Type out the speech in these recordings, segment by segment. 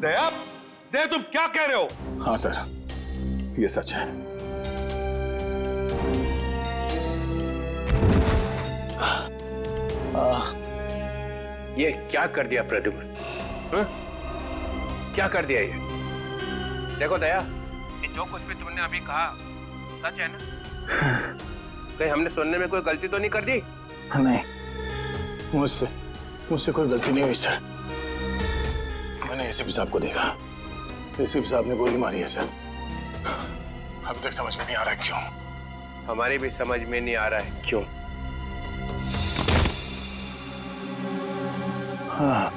दया, दया तुम क्या कह रहे हो? हाँ सर, ये सच है। ये क्या कर दिया प्रद्युम्न? क्या कर दिया ये? देखो दया, ये जो कुछ भी तुमने अभी कहा सच है ना? कहीं हमने सुनने में कोई गलती तो नहीं कर दी? नहीं, मुझसे कोई गलती नहीं हुई सर। मैंने एसीपी साहब को देखा, एसीपी साहब ने गोली मारी है सर। अभी तक समझ में नहीं आ रहा क्यों। हमारी भी समझ में नहीं आ रहा है क्यों। हाँ,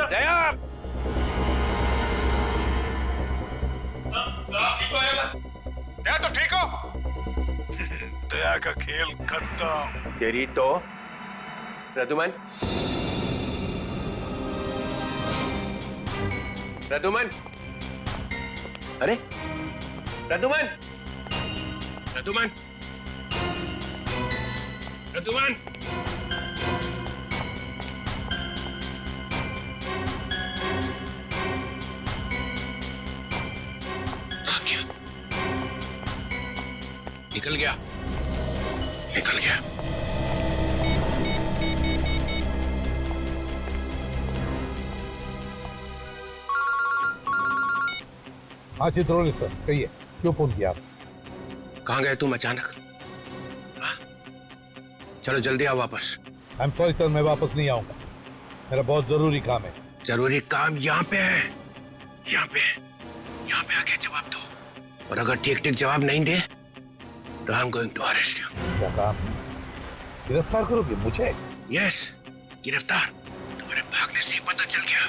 दया, दया तो ठीक हो? दया का खेल खत्म। तेरी तो प्रद्युम्न, प्रद्युम्न, अरे प्रद्युम्न, प्रद्युम्न, प्रद्युम्न, निकल गया, निकल गया। हाँ चित्रोली सर, कहिए क्यों फोन किया? कहाँ गए तुम अचानक? हाँ? चलो जल्दी आओ वापस। आई एम सॉरी सर, मैं वापस नहीं आऊंगा, मेरा बहुत जरूरी काम है। जरूरी काम यहाँ पे है, यहाँ पे आके जवाब दो, और अगर ठीक ठीक जवाब नहीं दे तो I am going to arrest you. क्या काम? गिरफ्तार करोगे मुझे? यस, गिरफ्तार। तुम्हारे भागने से पता चल गया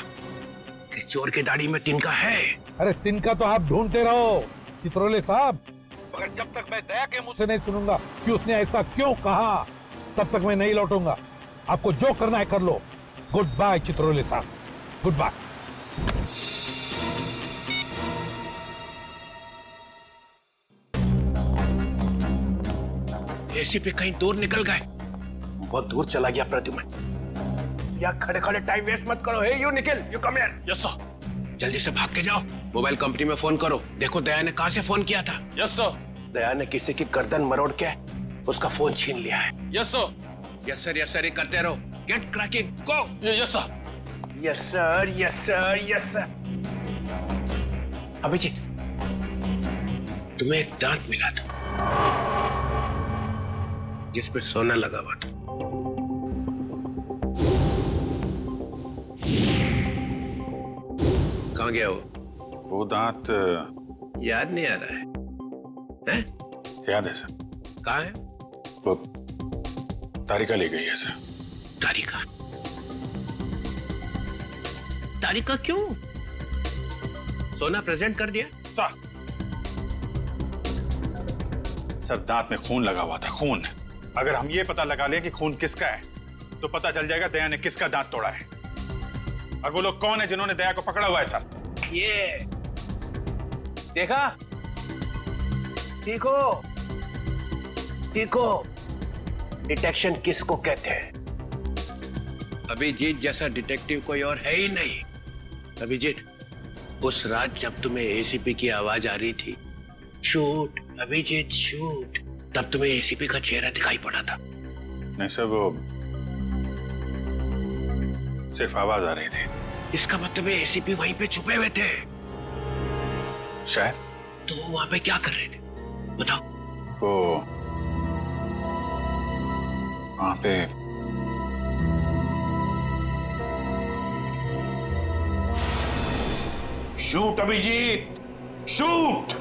कि चोर की दाढ़ी में तिनका है। अरे तिनका तो आप ढूंढते रहो चित्रोले साहब, मगर जब तक मैं दया के मुंह से नहीं सुनूंगा कि उसने ऐसा क्यों कहा, तब तक मैं नहीं लौटूंगा। आपको जो करना है कर लो। गुड बाय चित्रोले साहब, गुड बाय। एसीपी कहीं दूर निकल गए, बहुत दूर चला गया प्रद्युम्न। या खड़े खड़े टाइम वेस्ट मत करो। Hey you Nikhil, you come here. Yes sir. जल्दी से भाग के जाओ, मोबाइल कंपनी में फोन करो, देखो दया ने कहां से फोन किया था। Yes sir. दया ने किसी की गर्दन मरोड़ के उसका फोन छीन लिया है। Yes sir. Yes sir, yes sir, करते रहो। Get cracking, go. Yes sir, yes sir, yes sir, yes sir. Abhijit, तुम्हें एक दांत मिला था जिस पे सोना लगा हुआ था। कहाँ गया वो दांत याद नहीं आ रहा है? हैं? याद है सर। कहाँ है? वो तारिका ले गई है सर। तारिका? तारिका क्यों? सोना प्रेजेंट कर दिया? सर दांत में खून लगा हुआ था, खून। अगर हम ये पता लगा लें कि खून किसका है तो पता चल जाएगा दया ने किसका दांत तोड़ा है, और वो लोग कौन है जिन्होंने दया को पकड़ा हुआ है सर। ये देखा, देखो देखो, डिटेक्शन किसको कहते हैं? अभिजीत जैसा डिटेक्टिव कोई और है ही नहीं। अभिजीत, उस रात जब तुम्हें एसीपी की आवाज आ रही थी, शूट अभिजीत शूट, तब तुम्हें एसीपी का चेहरा दिखाई पड़ा था। नहीं सर, वो सिर्फ आवाज आ रही थी। इसका मतलब है एसीपी वहीं पे छुपे हुए थे। शायद। तो वो वहां पे क्या कर रहे थे बताओ? वो वहां पे shoot Abhijit, shoot,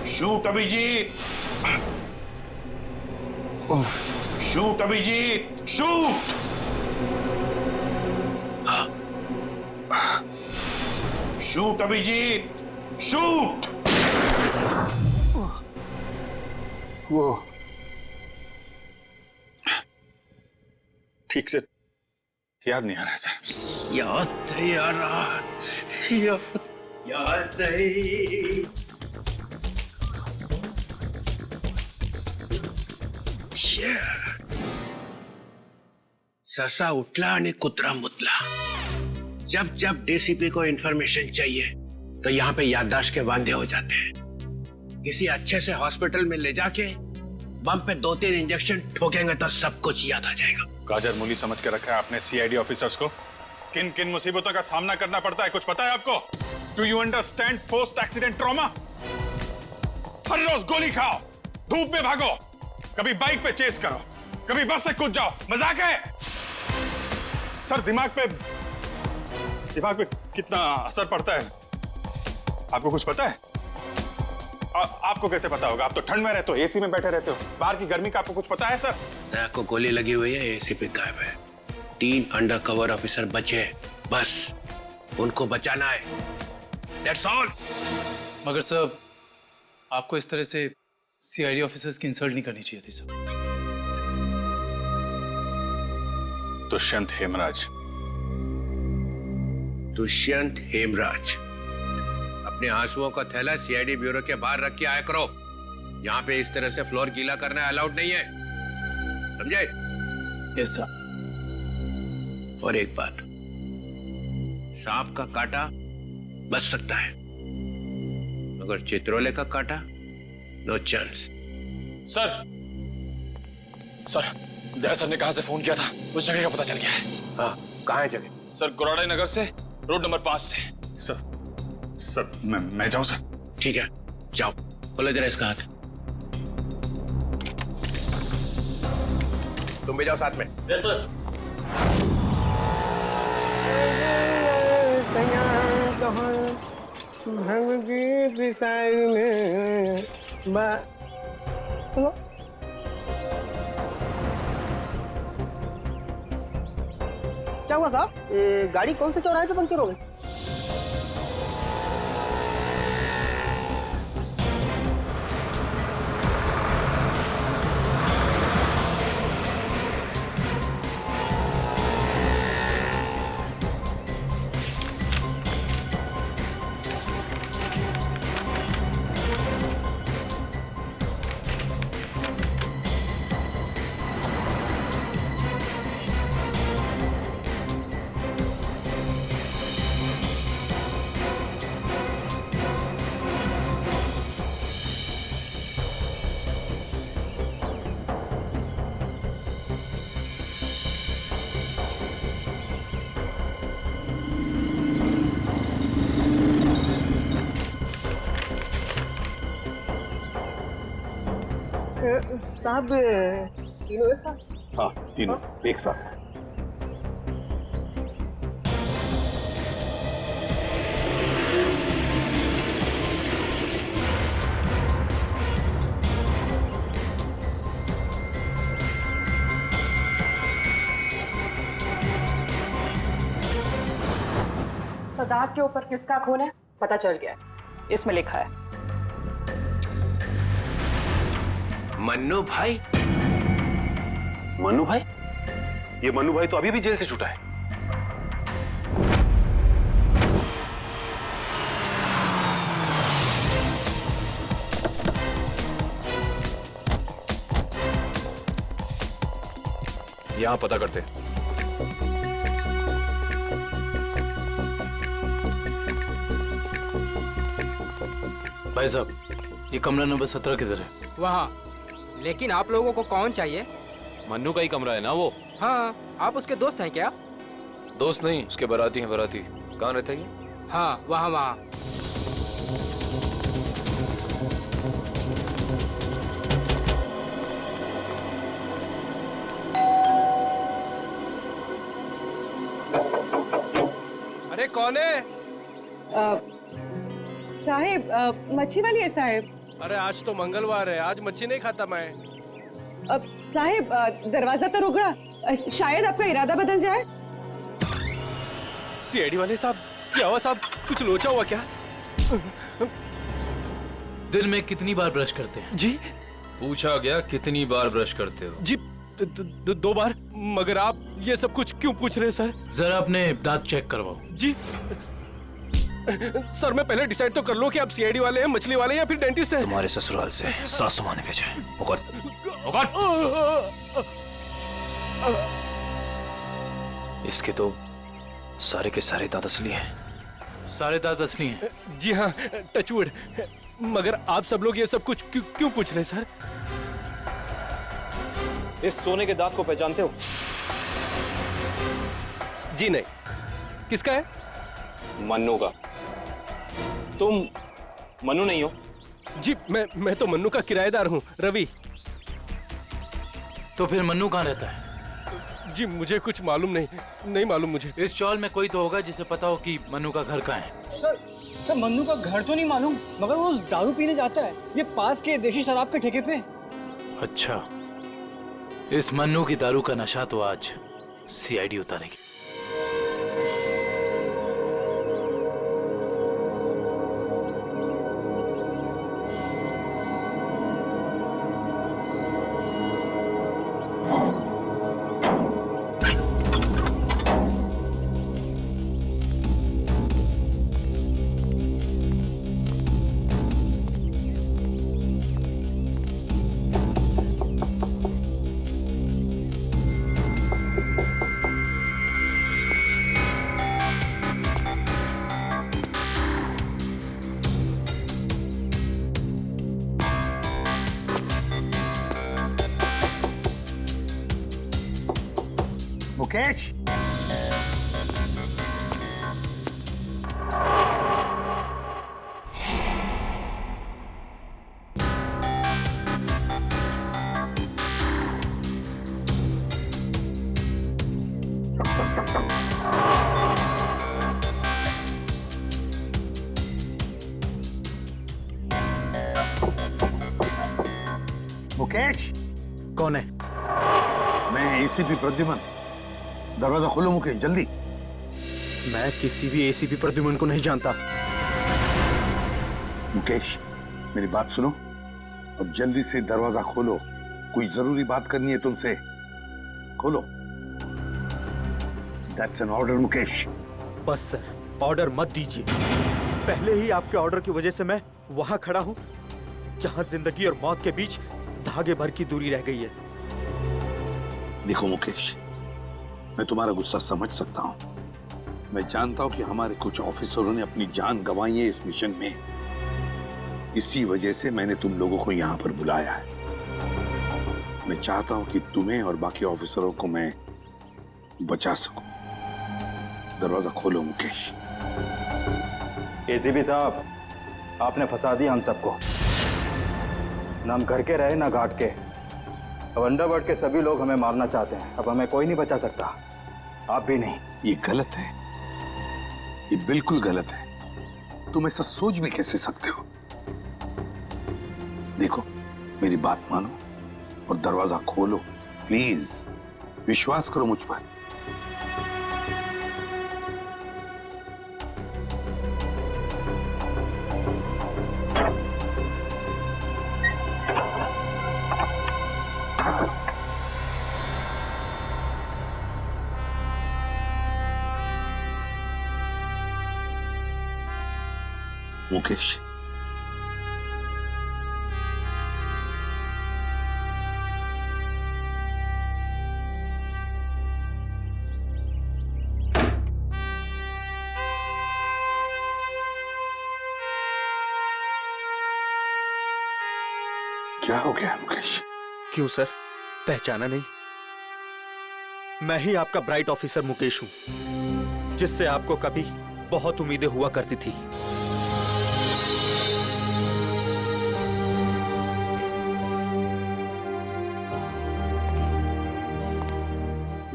shoot Abhijit, shoot Abhijit, shoot, shoot Abhijit, shoot. वो ठीक से याद नहीं आ रहा है सर। याद नहीं आ रहा, याद नहीं। ससा उठला आणि कुत्रा मुतला। जब जब डीसीपी को इंफॉर्मेशन चाहिए तो यहाँ पे याददाश्त के वांदे हो जाते हैं। किसी अच्छे से हॉस्पिटल में ले जाके बम पे 2-3 इंजेक्शन ठोकेंगे तो सब कुछ याद आ जाएगा। गाजर मूली समझ के रखा है आपने सीआईडी ऑफिसर्स को। किन किन मुसीबतों का सामना करना पड़ता है कुछ पता है आपको? Do you understand post accident trauma? हर रोज गोली खाओ, धूप में भागो, कभी बाइक पे चेस करो, कभी बस से कूद जाओ, मजाक है? सर दिमाग पे कितना असर पड़ता है आपको कुछ पता है? आपको कैसे पता होगा? आप तो ठंड में रहते हो, एसी में बैठे रहते हो, बाहर की गर्मी का आपको कुछ पता है सर? दया को गोली लगी हुई है, एसी पे गायब है। 3 अंडर कवर ऑफिसर बचे, बस उनको बचाना है। That's all। मगर सर आपको इस तरह से सीआईडी ऑफिसर्स की इंसल्ट नहीं करनी चाहिए थी सर। दुष्यंत हेमराज। दुष्यंत हेमराज, अपने आंसुओं का थैला सीआईडी ब्यूरो के बाहर रख के आया करो। यहाँ पे इस तरह से फ्लोर गीला करना अलाउड नहीं है, समझे? Yes sir. और एक बात, सांप का काटा बच सकता है मगर चित्रोले का काटा नो चांस। सर दया सर ने कहां से फोन किया था उस जगह का पता चल गया है। हाँ, कहाँ है जगह? सर गुराड़े नगर से रोड नंबर 5 से। सर मैं जाऊं सर? ठीक है, जाओ, खोलो जरा इसका हाथ। तुम भी जाओ साथ में। Yes sir. क्या हुआ साहब? गाड़ी कौन से चौराहे पे पंक्चर हो गई? साहब तीनों एक साथ? हाँ, तीनों एक साथ। सदाब के ऊपर किसका खून है पता चल गया है, इसमें लिखा है मन्नू भाई। मन्नू भाई? ये मन्नू भाई तो अभी भी जेल से छूटा है। यहां पता करते हैं। भाई साहब, ये कमरा नंबर 17 किधर है? वहाँ। लेकिन आप लोगों को कौन चाहिए? मन्नू का ही कमरा है ना वो? हाँ, आप उसके दोस्त हैं क्या? दोस्त नहीं, उसके बाराती हैं। बाराती कहाँ रहता है ये? हाँ, वहाँ वहाँ। अरे कौन है? साहिब, मच्छी वाली है साहिब। अरे आज तो मंगलवार है, आज मच्छी नहीं खाता मैं। साहिब, दरवाजा तो रुक रहा, शायद आपका इरादा बदल जाए। सीआईडी वाले साहब क्या साहब, कुछ लोचा हुआ क्या? दिन में कितनी बार ब्रश करते हैं? जी पूछा गया कितनी बार ब्रश करते हो? जी 2 बार। मगर आप ये सब कुछ क्यों पूछ रहे हैं सर? जरा अपने दांत चेक करवाओ। जी सर, मैं पहले डिसाइड तो कर लो कि आप सीआईडी वाले हैं, मछली वाले हैं या फिर डेंटिस्ट हैं। तुम्हारे ससुराल से सासू माँ ने भेजा है। इसके तो सारे के सारे दांत असली हैं। सारे दांत असली हैं? जी हाँ, टचवुड। मगर आप सब लोग ये सब कुछ क्यों पूछ रहे हैं सर? इस सोने के दांत को पहचानते हो? जी नहीं। किसका है? मन्नू का। तुम मन्नू नहीं हो? जी मैं तो मन्नू का किराएदार हूँ, रवि। तो फिर मन्नू कहाँ रहता है? जी मुझे कुछ मालूम नहीं मालूम मुझे। इस चौल में कोई तो होगा जिसे पता हो कि मन्नू का घर कहाँ है। सर मन्नू का घर तो नहीं मालूम, मगर वो रोज दारू पीने जाता है, ये पास के देशी शराब के ठेके पे। अच्छा, इस मन्नू की दारू का नशा तो आज सीआईडी उतारेगी। मुकेश, मुकेश। कौन है? मैं एसीपी प्रद्युमन। दरवाजा खोलो मुकेश, जल्दी। मैं किसी भी एसीपी प्रद्युमन को नहीं जानता। मुकेश, मेरी बात सुनो और जल्दी से दरवाजा खोलो। कोई जरूरी बात करनी है तुमसे। खोलो। That's an order, Mukesh. बस सर, ऑर्डर मत दीजिए। पहले ही आपके ऑर्डर की वजह से मैं वहां खड़ा हूं जहां जिंदगी और मौत के बीच धागे भर की दूरी रह गई है। देखो मुकेश, मैं तुम्हारा गुस्सा समझ सकता हूं। मैं जानता हूं कि हमारे कुछ ऑफिसरों ने अपनी जान गंवाई है इस मिशन में। इसी वजह से मैंने तुम लोगों को यहां पर बुलाया है। मैं चाहता हूं कि तुम्हें और बाकी ऑफिसरों को मैं बचा सकूं। दरवाजा खोलो मुकेश। एसीपी साहब, आपने फंसा दिया हम सबको। ना हम घर के रहे ना घाट के। अब अंडरवर्ल्ड के सभी लोग हमें मारना चाहते हैं। अब हमें कोई नहीं बचा सकता, आप भी नहीं। ये गलत है, ये बिल्कुल गलत है। तुम ऐसा सोच भी कैसे सकते हो? देखो, मेरी बात मानो और दरवाजा खोलो प्लीज। विश्वास करो मुझ पर। मुकेश, क्या हो गया मुकेश? क्यों सर, पहचाना नहीं? मैं ही आपका ब्राइट ऑफिसर मुकेश हूं, जिससे आपको कभी बहुत उम्मीदें हुआ करती थी।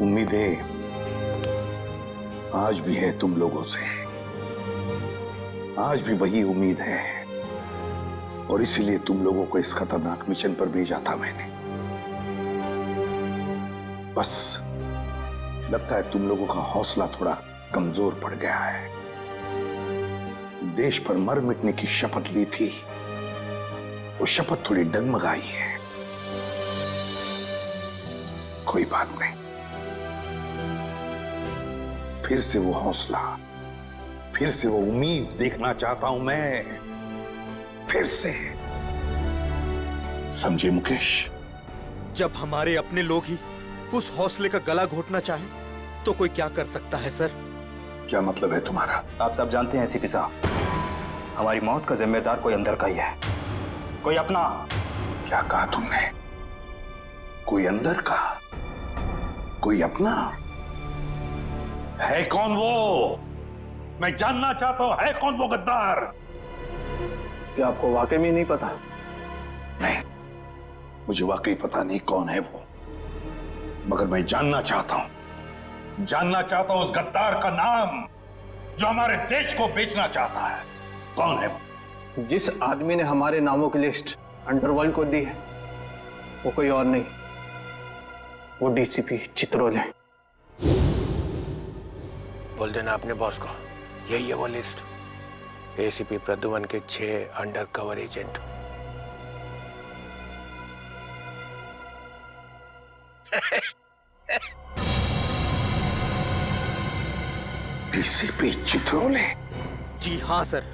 उम्मीदें आज भी है तुम लोगों से। आज भी वही उम्मीद है और इसीलिए तुम लोगों को इस खतरनाक मिशन पर भेजा था मैंने। बस लगता है तुम लोगों का हौसला थोड़ा कमजोर पड़ गया है। देश पर मर मिटने की शपथ ली थी, वो शपथ थोड़ी डगमगाई है। कोई बात नहीं, फिर से वो हौसला, फिर से वो उम्मीद देखना चाहता हूं मैं, फिर से। समझे मुकेश? जब हमारे अपने लोग ही उस हौसले का गला घोटना चाहे तो कोई क्या कर सकता है सर? क्या मतलब है तुम्हारा? आप सब जानते हैं एसीपी साहब, हमारी मौत का जिम्मेदार कोई अंदर का ही है, कोई अपना। क्या कहा तुमने? कोई अंदर का, कोई अपना? है कौन वो? मैं जानना चाहता हूं, है कौन वो गद्दार? क्या आपको वाकई में नहीं पता? नहीं, मुझे वाकई पता नहीं कौन है वो, मगर मैं जानना चाहता हूं उस गद्दार का नाम जो हमारे देश को बेचना चाहता है। कौन है वो? जिस आदमी ने हमारे नामों की लिस्ट अंडरवर्ल्ड को दी है वो कोई और नहीं, वो डीसीपी चित्रोल है। बोल देना अपने बॉस को, यही है वो लिस्ट, एसीपी प्रद्युमन के 6 अंडरकवर एजेंट। डीसीपी चित्रोले? जी हाँ सर,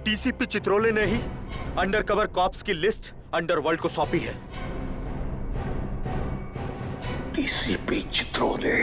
डीसीपी चित्रोले ने ही अंडरकवर कॉप्स की लिस्ट अंडरवर्ल्ड को सौंपी है। डीसीपी चित्रोले?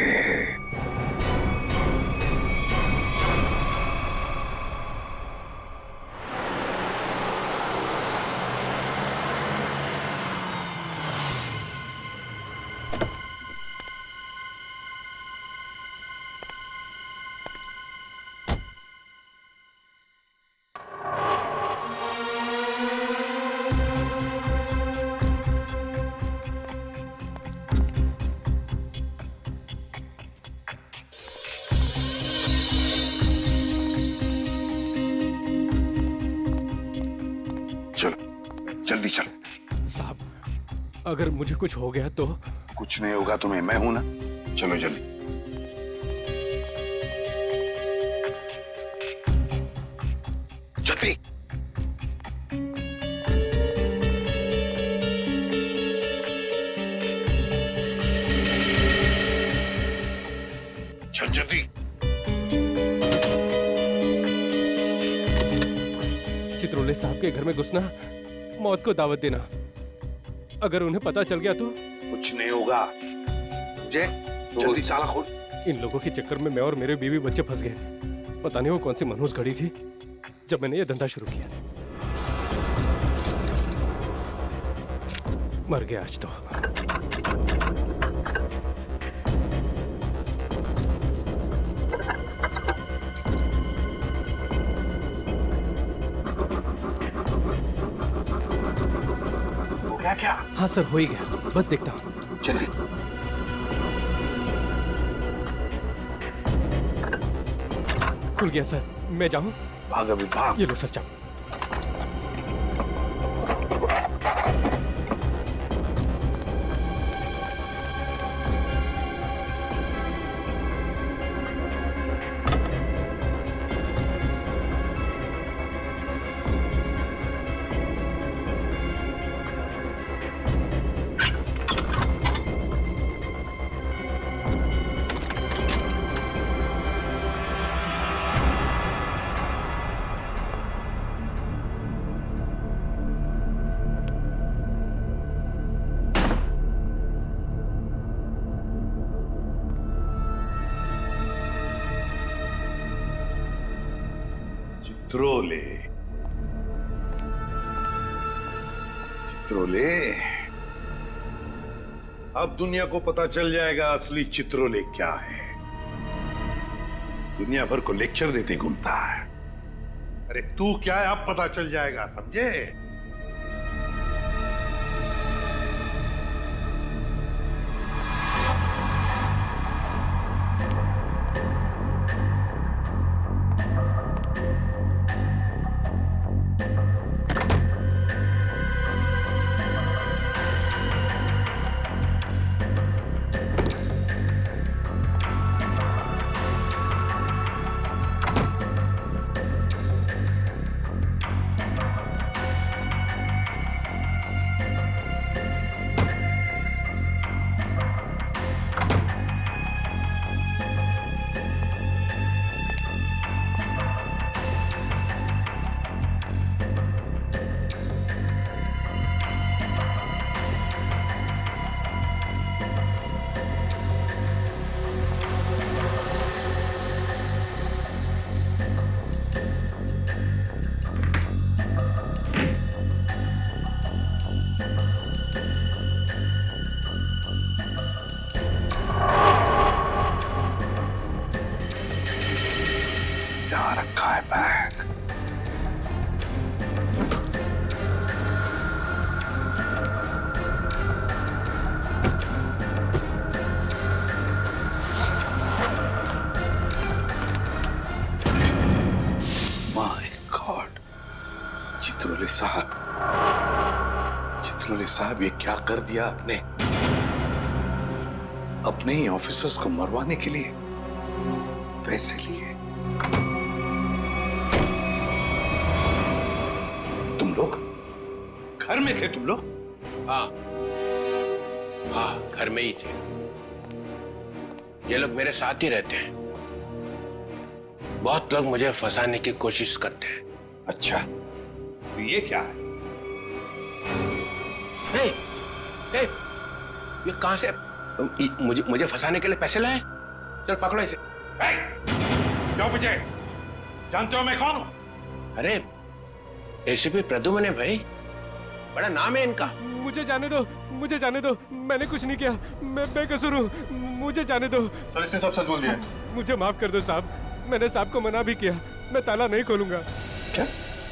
जल्दी चलो। साहब, अगर मुझे कुछ हो गया तो? कुछ नहीं होगा तुम्हें, मैं हूं ना। चलो जल्दी। जल्दी। चल जल्दी। चित्रोले साहब के घर में घुसना, मौत को दावत देना। अगर उन्हें पता चल गया तो? कुछ नहीं होगा। जय, जल्दी ताला खोल। इन लोगों के चक्कर में मैं और मेरे बीवी बच्चे फंस गए। पता नहीं वो कौन सी मनहूस घड़ी थी जब मैंने ये धंधा शुरू किया। मर गया आज तो। क्या? हाँ सर, हो ही गया, बस देखता हूँ। जल्दी। खुल गया सर, मैं जाऊँ? भाग अभी, भाग। ये लो सर, जाओ। चित्रोले, चित्रोले, अब दुनिया को पता चल जाएगा असली चित्रोले क्या है। दुनिया भर को लेक्चर देते घूमता है। अरे तू क्या है, अब पता चल जाएगा, समझे? चित्रोले साहब ये क्या कर दिया आपने? अपने ही ऑफिसर्स को मरवाने के लिए पैसे लिए। तुम लोग घर में थे? तुम लोग? हाँ हाँ, घर में ही थे। ये लोग मेरे साथ ही रहते हैं। बहुत लोग मुझे फंसाने की कोशिश करते हैं। अच्छा, तो ये क्या है? हे, हे, ये कहां से? मुझे फंसाने के लिए पैसे लाए? चल पकड़ो इसे। क्यों पीछे? जानते हो मैं कौन हूं? अरे एसीपी प्रद्युम्न है भाई, बड़ा नाम है इनका। मुझे जाने दो, मुझे जाने दो, मैंने कुछ नहीं किया, मैं बेकसूर हूँ, मुझे जाने दो। सर इसने सब सच बोल दिया। मुझे माफ कर दो साहब, मैंने साहब को मना भी किया, मैं ताला नहीं खोलूंगा। क्या?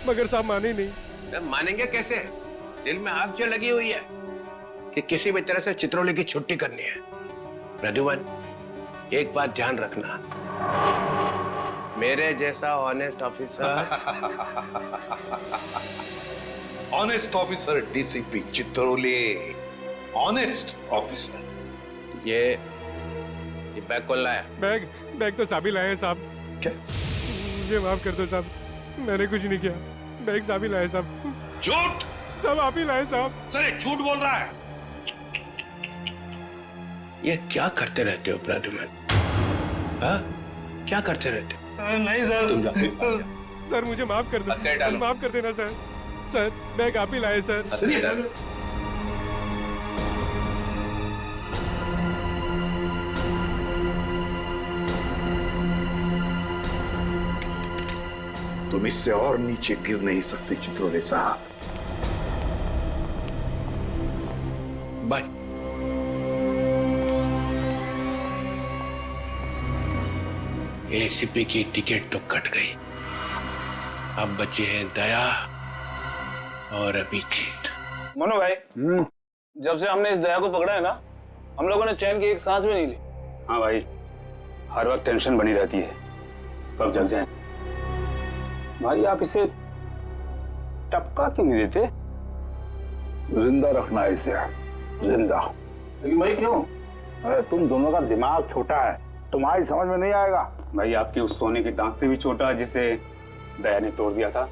मगर साहब माने ही नहीं। मानेंगे कैसे? दिल में आग जो लगी हुई है कि किसी भी तरह से चित्रोले की छुट्टी करनी है। प्रद्युम्न, एक बात ध्यान रखना, मेरे जैसा honest officer honest officer DCP Chitrole, honest officer. ये बैग कौन लाया? बैग तो साहब ही लाए हैं साहब। क्या? मुझे माफ कर दो साहब, मैंने कुछ नहीं किया, बैग साहब ही लाए साहब। झूठ! सब आप ही लाए साहब। सर ये झूठ बोल रहा है। ये क्या करते रहते हो प्रद्युम्न? हाँ, क्या करते रहते हो? नहीं सर, तुम जाओ। सर मुझे माफ कर दो, माफ कर देना सर। सर बैग आप ही लाए सर। तुम इससे और नीचे गिर नहीं सकते चित्रोले साहब। बाय। एसीपी की टिकट तो कट गई, अब बचे हैं दया और अभिजीत। मनु भाई, जब से हमने इस दया को पकड़ा है ना, हम लोगों ने चैन की एक सांस भी नहीं ली। हाँ भाई, हर वक्त टेंशन बनी रहती है, कब जग जाए। भाई आप इसे टपका क्यों नहीं देते? जिंदा रखना है इसे, जिंदा। लेकिन भाई क्यों? अरे तुम दोनों का दिमाग छोटा है, तुम्हारी समझ में नहीं आएगा। भाई आपके उस सोने के दांत से भी छोटा जिसे दया ने तोड़ दिया था।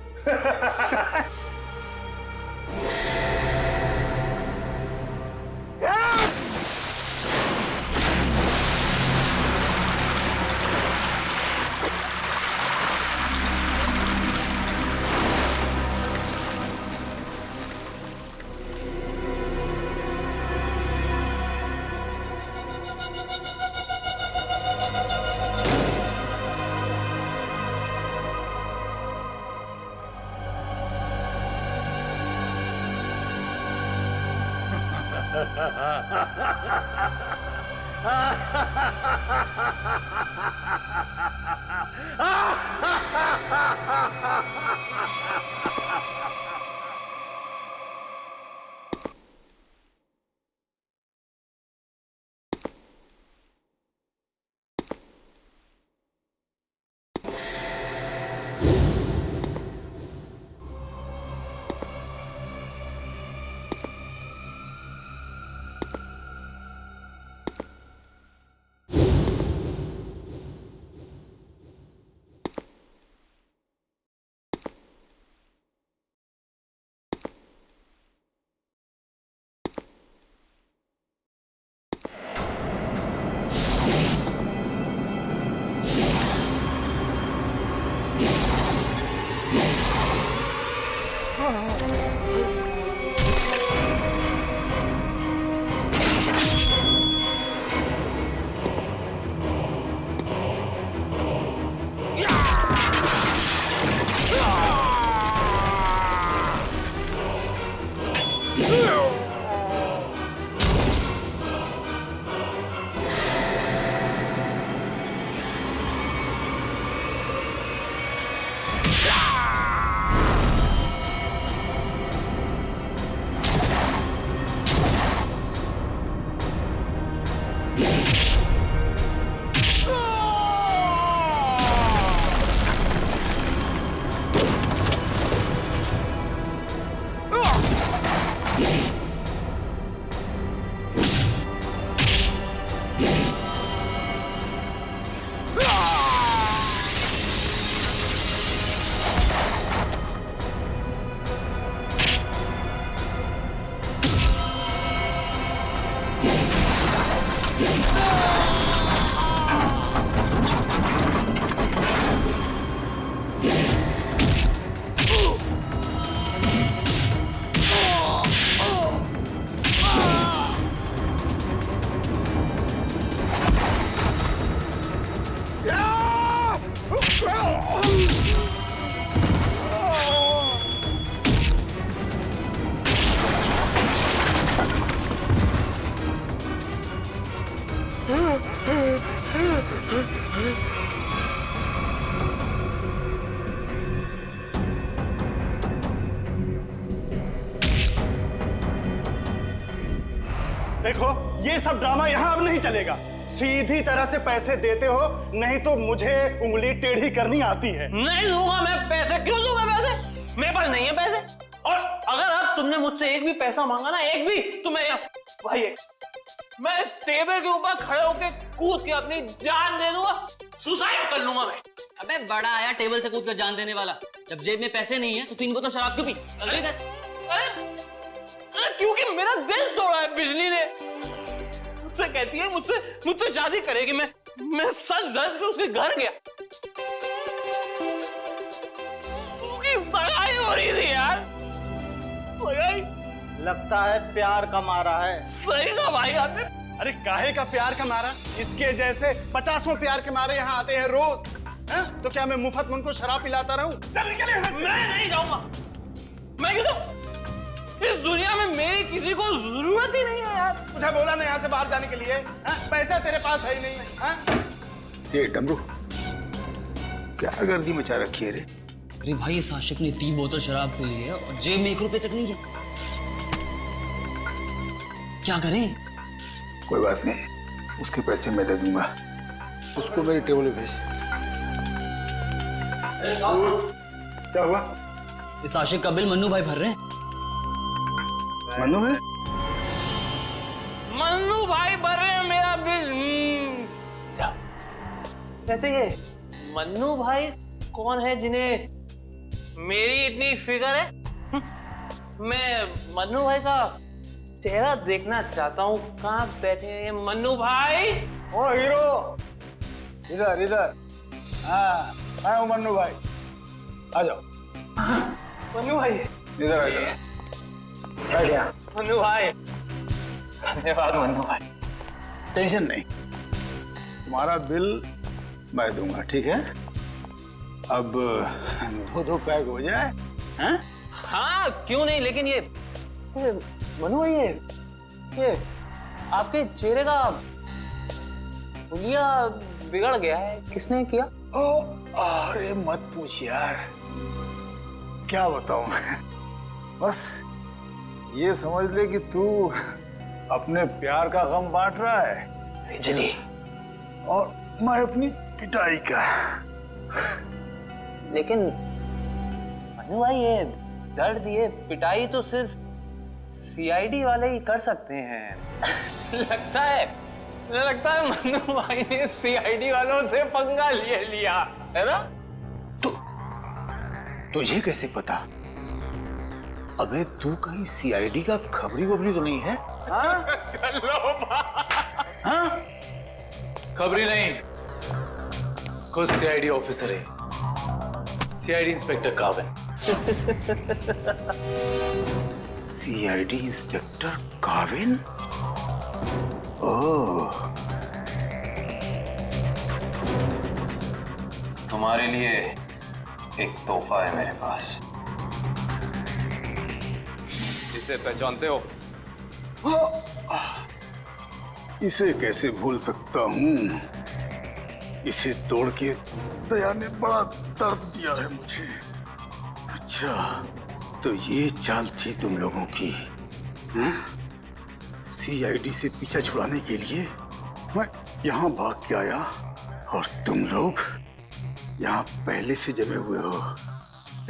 देखो ये सब ड्रामा यहाँ अब नहीं चलेगा। सीधी तरह से पैसे देते हो, नहीं तो मुझे उंगली टेढ़ी करनी आती है। नहीं दूंगा मैं पैसे। क्यों दूंगा पैसे? मेरे पास नहीं है पैसे। और अगर अब तुमने मुझसे एक भी पैसा मांगा ना, एक भी, तो मैं भाई मैं टेबल के ऊपर खड़े होकर कूद के अपनी जान दे दूंगा, सुसाइड कर लूंगा मैं। अबे बड़ा आया टेबल से कूद कर जान देने वाला। जब जेब में पैसे नहीं है तो तीन बोतल शराब क्यों पी? क्योंकि मेरा दिल तोड़ा है बिजली ने। मुझसे कहती है मुझसे शादी करेगी। मैं सच दर्द के उसके घर गया, उसकी सगाई हो रही थी यार। सगाई लगता है प्यार का मारा है। सही कहा भाई आपने। अरे काहे का प्यार का मारा? इसके जैसे 50 प्यार के मारे यहाँ आते हैं रोज। है? तो क्या मैं मुफ्त में उनको शराब पिलाता रहूं? चल निकल यहाँ से। मैं नहीं जाऊंगा। मैं क्यों जाऊं? इस दुनिया में मेरी किसी को जरूरत ही नहीं है यार। तुझे बोला ना यहाँ से बाहर जाने के लिए। पैसा तेरे पास है ही नहीं है। ये डमरू क्या गर्दी मचा रखी है रे? अरे भाई इस आशिक ने 3 बोतल शराब पी ली है और जेब में 1 रुपए तक नहीं है। क्या करें? कोई बात नहीं, उसके पैसे मैं दे दूंगा। उसको मेरी टेबल पे भेज। क्या हुआ? इस आशिक का बिल मन्नू भाई भर रहे हैं। मन्नू है? मन्नू भाई भर रहे हैं मेरा बिल। जा। वैसे ये मन्नू भाई कौन है जिन्हें मेरी इतनी फिक्र है? मैं मन्नू भाई का चेहरा देखना चाहता हूँ। कहाँ बैठे हैं मन्नू भाई? ओ हीरो, इधर इधर। हाँ मैं हूँ मन्नू भाई, आ जाओ। मन्नू भाई इधर आ जाओ। मन्नू भाई धन्यवाद मन्नू भाई। टेंशन नहीं, तुम्हारा बिल मैं दूंगा, ठीक है? अब 2 पैक हो जाए। हैं? हाँ क्यों नहीं, लेकिन ये मनु भाई ये आपके चेहरे का हुलिया बिगड़ गया है। किसने किया? ओ अरे मत पूछ यार, क्या बताऊं मैं। बस ये समझ ले कि तू अपने प्यार का गम बांट रहा है बिजली, और मैं अपनी पिटाई का। लेकिन मनु भाई ये दर्द, ये पिटाई तो सिर्फ सीआईडी वाले ही कर सकते हैं। लगता है मनु भाई ने सीआईडी वालों से पंगा लिया है ना? तुझे कैसे पता? अबे तू कहीं सीआईडी का खबरी वबरी तो नहीं है? हाँ? हाँ? खबरी नहीं, खुद सीआईडी ऑफिसर है, CID inspector Kavin. CID inspector Kavin? Oh, तुम्हारे लिए एक तोहफा है मेरे पास। इसे पहचानते हो? इसे कैसे भूल सकता हूँ? इसे तोड़ के दया ने बड़ा दर्द दिया है मुझे। अच्छा, तो ये चाल थी तुम लोगों की? सीआईडी से पीछा छुड़ाने के लिए मैं यहाँ भाग के आया और तुम लोग यहाँ पहले से जमे हुए हो।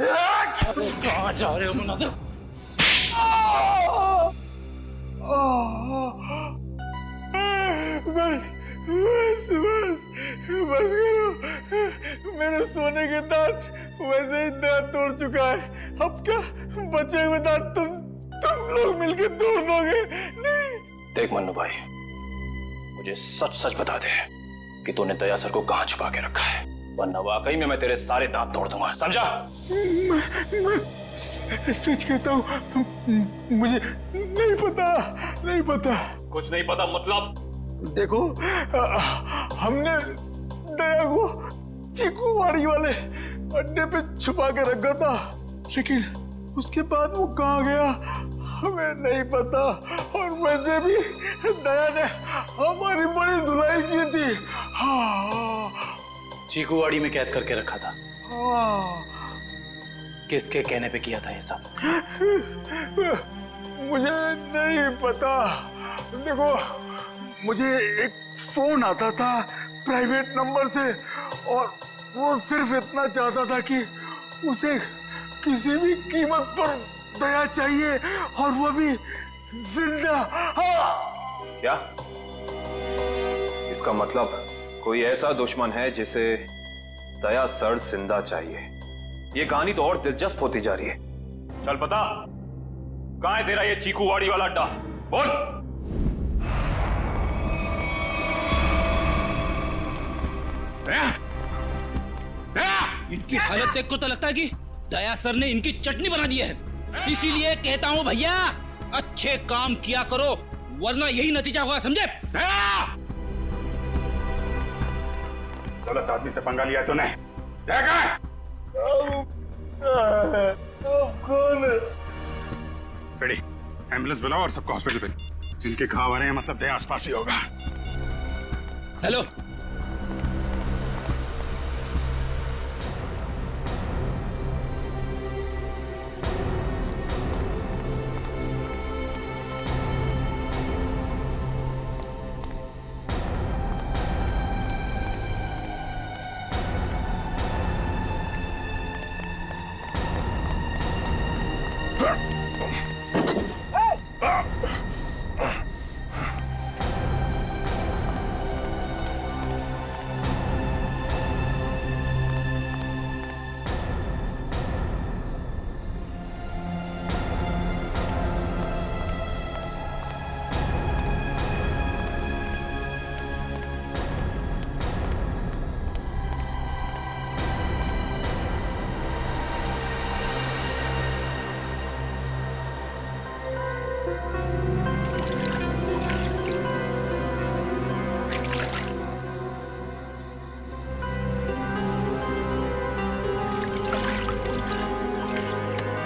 कहाँ जा रहे हो मुनादिर? बस करो। मेरे सोने के दांत वैसे ही दांत तोड़ चुका है। अब क्या बचे हुए दांत तुम लोग मिलके तोड़ दोगे? नहीं। देख मन्नू भाई, मुझे सच सच बता दे कि तूने दया सर को कहाँ छुपा के रखा है, वरना वाकई में मैं तेरे सारे दांत तोड़ दूंगा, समझा? मैं सच कहता हूँ, मुझे नहीं पता। कुछ नहीं पता मतलब? देखो, हमने दया को चीकूवाड़ी वाले अड्डे पे छुपा के रखा था, लेकिन उसके बाद वो कहाँ गया हमें नहीं पता। और वैसे भी दया ने हमारी बड़ी धुलाई की थी। हाँ, चीकूवाड़ी में कैद करके रखा था। हाँ। किसके कहने पे किया था ये सब? मुझे नहीं पता, देखो, मुझे एक फोन आता था प्राइवेट नंबर से और वो सिर्फ इतना चाहता था कि उसे किसी भी कीमत पर दया चाहिए और वो भी जिंदा। क्या इसका मतलब कोई ऐसा दुश्मन है जिसे दया सर जिंदा चाहिए? ये कहानी तो और दिलचस्प होती जा रही है। चल पता कहां है तेरा ये चीकूवाड़ी वाला अड्डा? बोल। इनकी हालत देख को तो लगता है कि दया सर ने इनकी चटनी बना दी है। इसीलिए कहता हूं भैया, अच्छे काम किया करो वरना यही नतीजा होगा, समझे? गलत आदमी से पंगा लिया तूने। कौन है? बेड़ी, एम्बुलेंस बुलाओ और सबको हॉस्पिटल भेजो। जिनके घाव आ रहे हैं मतलब दया आसपास ही होगा। Hello,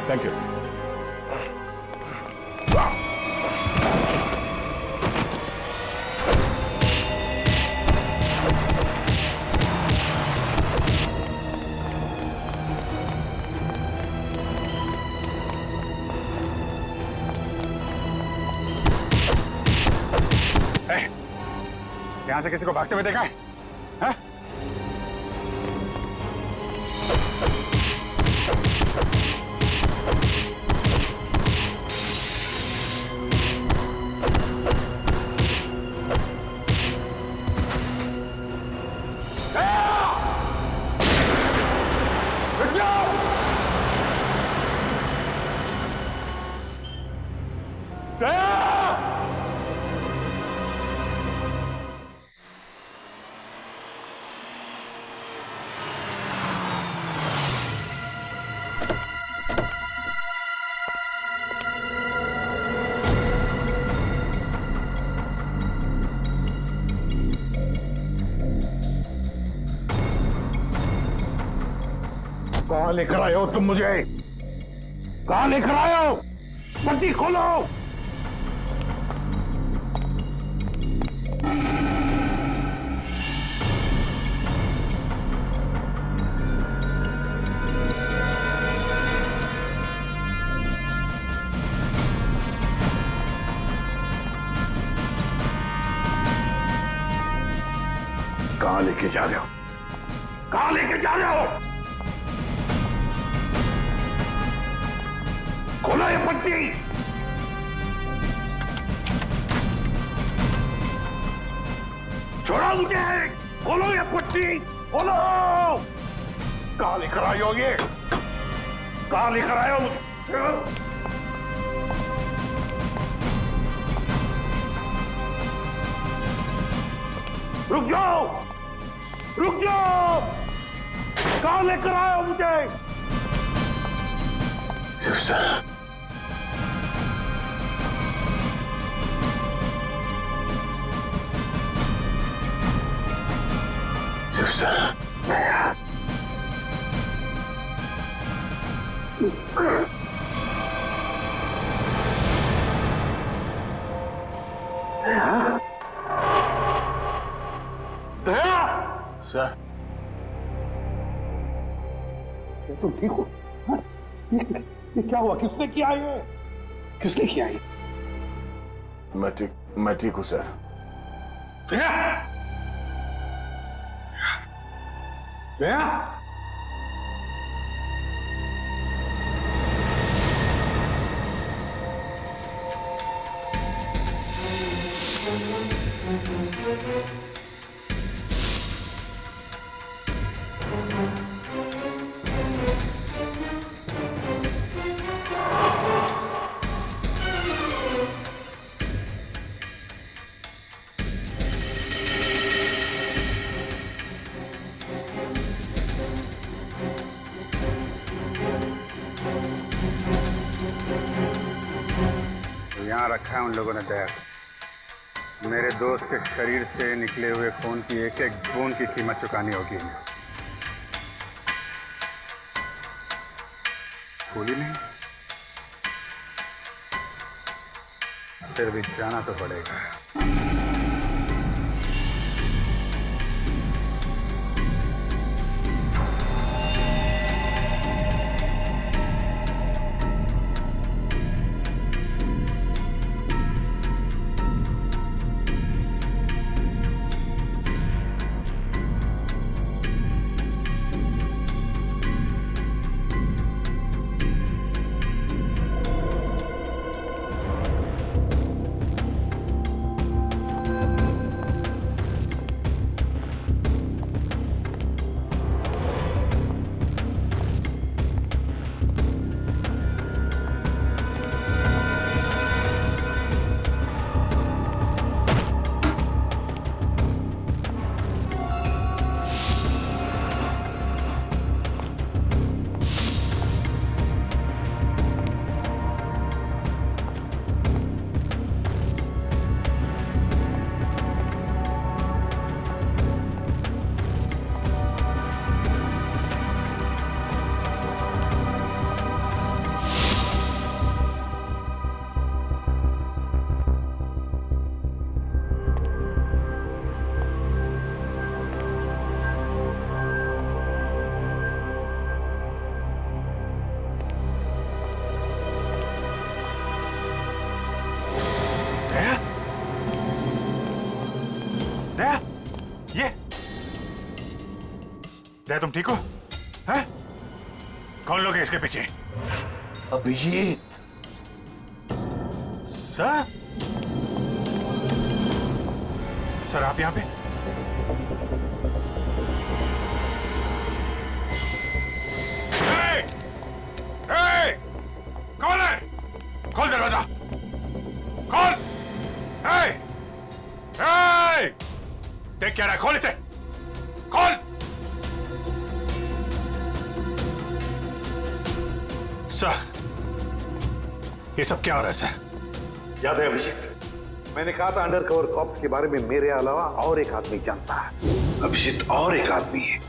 thank you. यहां से किसी को भागते हुए देखा है? हाँ? कहां लेकर आए हो तुम मुझे? कहां लेकर आए हो? पट्टी खोलो। कहां लेके जा रहे हो? कहां लेके जा रहे हो? खोलो ये पट्टी। छोड़ो मुझे। खोलो ये पट्टी। खोलो। कहां लेकर आए हो ये? कहां लेकर आए हो मुझे? रुक जाओ। रुक जाओ। कहां लेकर आए हो मुझे? सर, सर, तुम ठीक हो? हाँ? ये क्या हुआ? किसने किया ये? किसने किया ये? मैं ठीक मैं ठीक हूं सर। दया, दया, यहाँ रखा है उन लोगों ने दया को। मेरे दोस्त के शरीर से निकले हुए खून की एक एक बूंद की कीमत चुकानी होगी इन्हें। भूली नहीं, फिर भी जाना तो पड़ेगा। दया, ये दया, तुम ठीक हो? हैं? कौन लोग हैं इसके पीछे? अभिजीत। सर, सर आप यहां पे? कौन है? खोल दरवाजा, खोल। देख क्या रहा है? खोल इसे, खोल। सर, ये सब क्या हो रहा है सर? याद है अभिषेक, मैंने कहा था अंडरकवर कॉप्स के बारे में मेरे अलावा और एक आदमी जानता है। अभिजीत और एक आदमी है,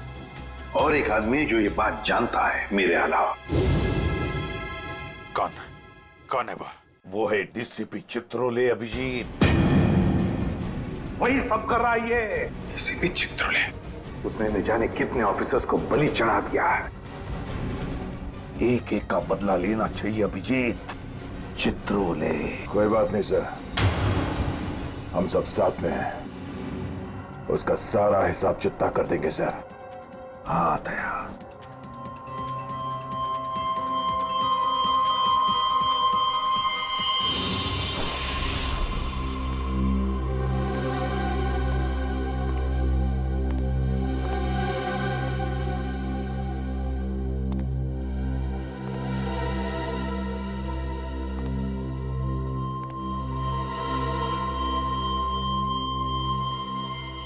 और एक आदमी जो ये बात जानता है मेरे अलावा। कौन? कौन है वो? वो है डीसीपी चित्रोले। अभिजीत वही सब कर रहा है ये। डीसीपी चित्रोले, उसने न जाने कितने ऑफिसर्स को बलि चढ़ा दिया है। एक एक का बदला लेना चाहिए अभिजीत। चित्रोले। कोई बात नहीं सर, हम सब साथ में हैं। उसका सारा हिसाब चुकता कर देंगे सर। हाँ दया।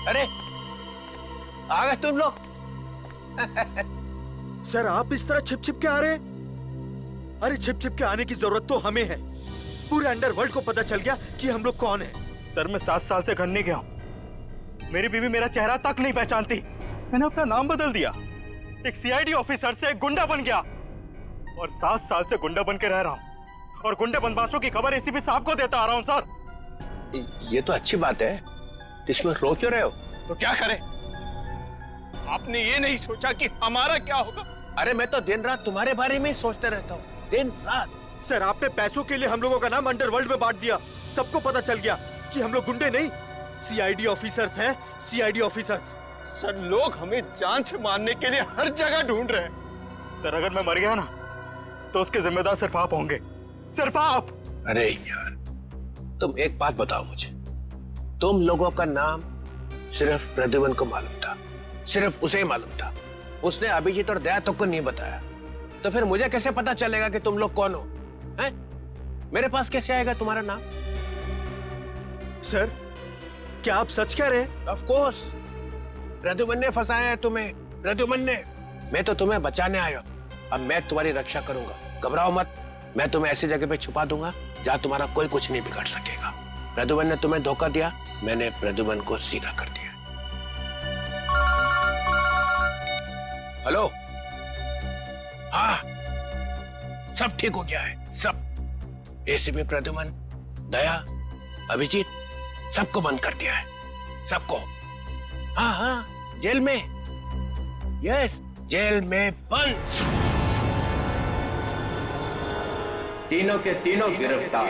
अरे आ गए तुम लोग। सर आप इस तरह छिप छिप के आ रहे हैं? अरे छिप छिप के आने की जरूरत तो हमें है। पूरे अंडरवर्ल्ड को पता चल गया कि हम लोग कौन हैं। सर मैं 7 साल से घर नहीं गया। मेरी बीवी मेरा चेहरा तक नहीं पहचानती। मैंने अपना नाम बदल दिया, एक सीआईडी ऑफिसर से एक गुंडा बन गया, और 7 साल से गुंडा बन के रह रहा हूँ, और गुंडे बदमाशों की खबर एसीपी साहब को देता आ रहा हूँ। सर ये तो अच्छी बात है, इसमें रो क्यों रहे हो? तो क्या करें? आपने ये नहीं सोचा कि हमारा क्या होगा? अरे मैं तो दिन रात तुम्हारे बारे में ही सोचते रहता हूँ, दिन रात। सर आपने पैसों के लिए हम लोगों का नाम अंडरवर्ल्ड में बांट दिया, सबको पता चल गया। कि हम लोग गुंडे नहीं, सीआईडी ऑफिसर्स हैं, सीआईडी ऑफिसर्स। सर लोग हमें जान से मारने के लिए हर जगह ढूंढ रहे हैं। सर अगर मैं मर गया ना तो उसके जिम्मेदार सिर्फ आप होंगे, सिर्फ आप। अरे यार, तुम एक बात बताओ मुझे, तुम लोगों का नाम सिर्फ प्रद्युमन को मालूम था, सिर्फ उसे ही मालूम था, उसने अभिजीत और दया तक को नहीं बताया, तो फिर मुझे कैसे पता चलेगा कि तुम लोग कौन हो? हैं? मेरे पास कैसे आएगा तुम्हारा नाम? सर क्या आप सच कह रहे हैं? ऑफ कोर्स, प्रद्युमन ने फंसाया है तुम्हें, प्रद्युमन ने। मैं तो तुम्हें बचाने आया, अब मैं तुम्हारी रक्षा करूंगा, घबराओ मत। मैं तुम्हें ऐसी जगह पे छुपा दूंगा जहां तुम्हारा कोई कुछ नहीं बिगाड़ सकेगा। प्रद्युमन ने तुम्हें धोखा दिया, मैंने प्रद्युमन को सीधा कर दिया। हेलो, हाँ, सब ठीक हो गया है, सब। एसीपी प्रद्युमन, दया, अभिजीत, सबको बंद कर दिया है, सबको। हाँ हाँ, जेल में, यस, जेल में बंद। तीनों के तीनों गिरफ्तार।